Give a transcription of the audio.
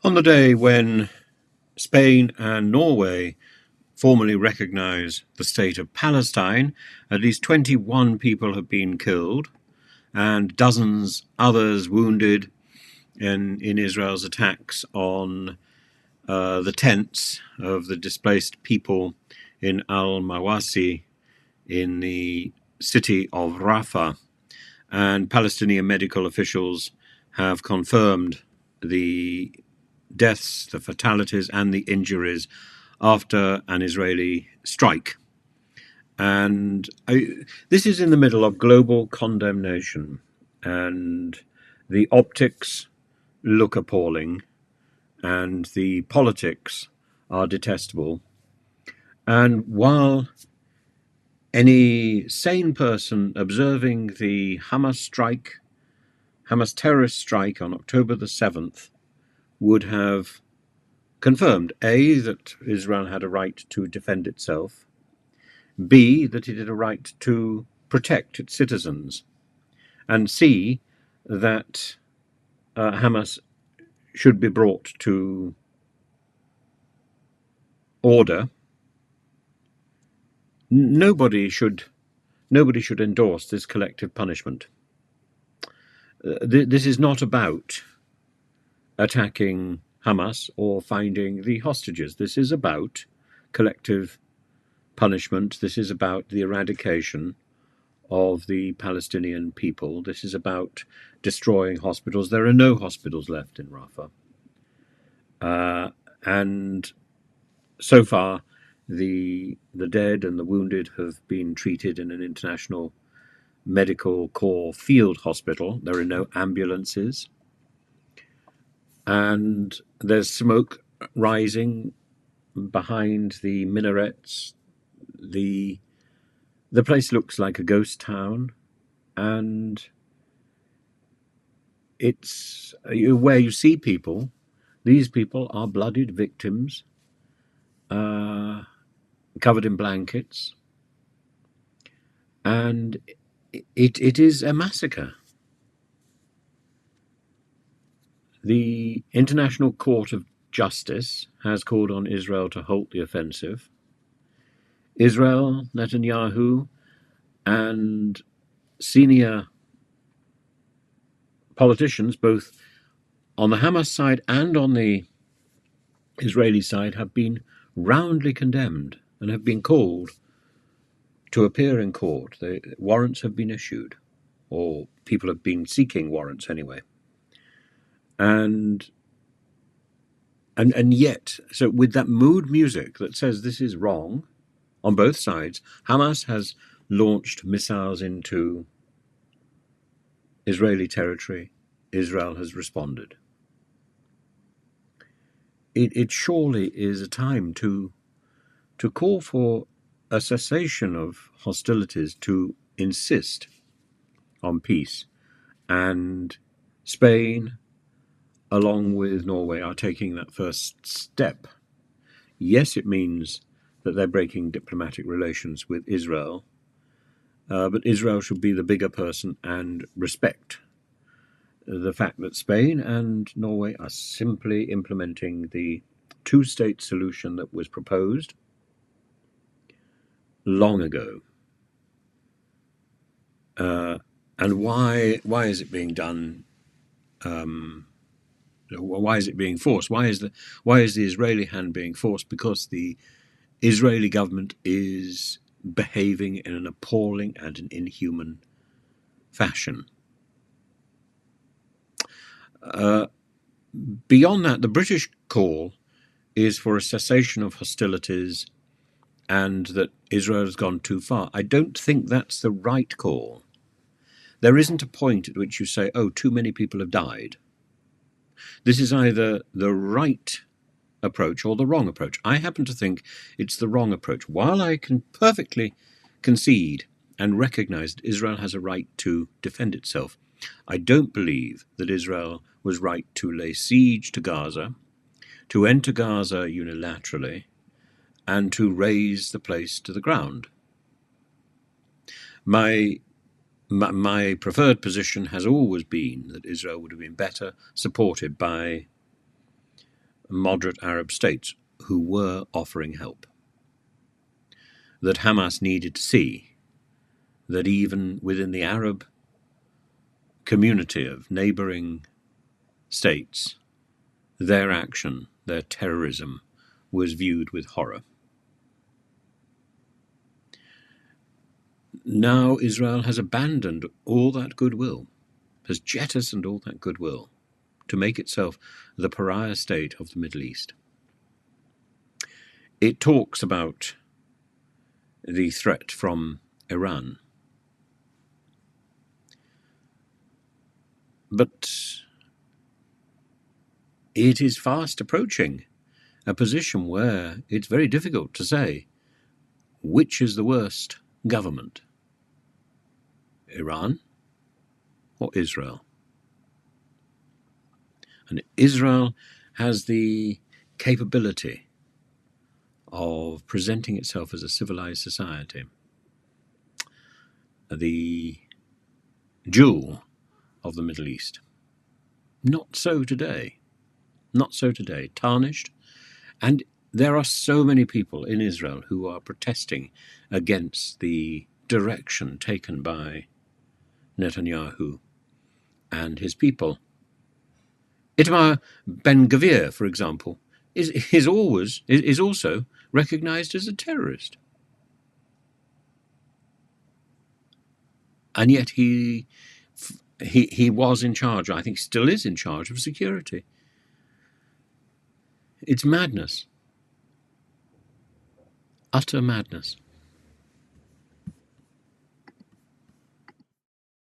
On the day when Spain and Norway formally recognise the state of Palestine, at least 21 people have been killed and dozens others wounded in Israel's attacks on the tents of the displaced people in al-Mawasi in the city of Rafah. And Palestinian medical officials have confirmed the deaths, the fatalities, and the injuries after an Israeli strike. And this is in the middle of global condemnation, and the optics look appalling, and the politics are detestable. And while any sane person observing the Hamas terrorist strike on October the 7th would have confirmed, A, that Israel had a right to defend itself, B, that it had a right to protect its citizens, and C, that Hamas should be brought to order. Nobody should endorse this collective punishment. This is not about attacking Hamas or finding the hostages. This is about collective punishment. This is about the eradication of the Palestinian people. This is about destroying hospitals. There are no hospitals left in Rafah. And so far, the dead and the wounded have been treated in an international medical corps field hospital. There are no ambulances. And there's smoke rising behind the minarets. The place looks like a ghost town, and it's where you see people. These people are bloodied victims, covered in blankets, and it is a massacre. The International Court of Justice has called on Israel to halt the offensive. Israel, Netanyahu, and senior politicians, both on the Hamas side and on the Israeli side, have been roundly condemned and have been called to appear in court. Warrants have been issued, or people have been seeking warrants anyway. And yet, so with that mood music that says this is wrong on both sides, Hamas has launched missiles into Israeli territory. Israel has responded. It surely is a time to call for a cessation of hostilities, to insist on peace. And Spain, along with Norway, are taking that first step. Yes, it means that they're breaking diplomatic relations with Israel, but Israel should be the bigger person and respect the fact that Spain and Norway are simply implementing the two-state solution that was proposed long ago. And why is it being done? Why is it being forced? Why is the Israeli hand being forced? Because the Israeli government is behaving in an appalling and an inhuman fashion. Beyond that, the British call is for a cessation of hostilities and that Israel has gone too far. I don't think that's the right call. There isn't a point at which you say, oh, too many people have died. This is either the right approach or the wrong approach. I happen to think it's the wrong approach. While I can perfectly concede and recognize that Israel has a right to defend itself, I don't believe that Israel was right to lay siege to Gaza, to enter Gaza unilaterally, and to raze the place to the ground. My preferred position has always been that Israel would have been better supported by moderate Arab states who were offering help. That Hamas needed to see that even within the Arab community of neighboring states, their action, their terrorism, was viewed with horror. Now Israel has abandoned all that goodwill, has jettisoned all that goodwill to make itself the pariah state of the Middle East. It talks about the threat from Iran, but it is fast approaching a position where it's very difficult to say which is the worst government, Iran or Israel. And Israel has the capability of presenting itself as a civilized society, the jewel of the Middle East. Not so today. Not so today. Tarnished. And there are so many people in Israel who are protesting against the direction taken by Netanyahu and his people. Itamar Ben-Gvir, for example, is also recognized as a terrorist. And yet he was in charge, I think still is in charge of security. It's madness. Utter madness.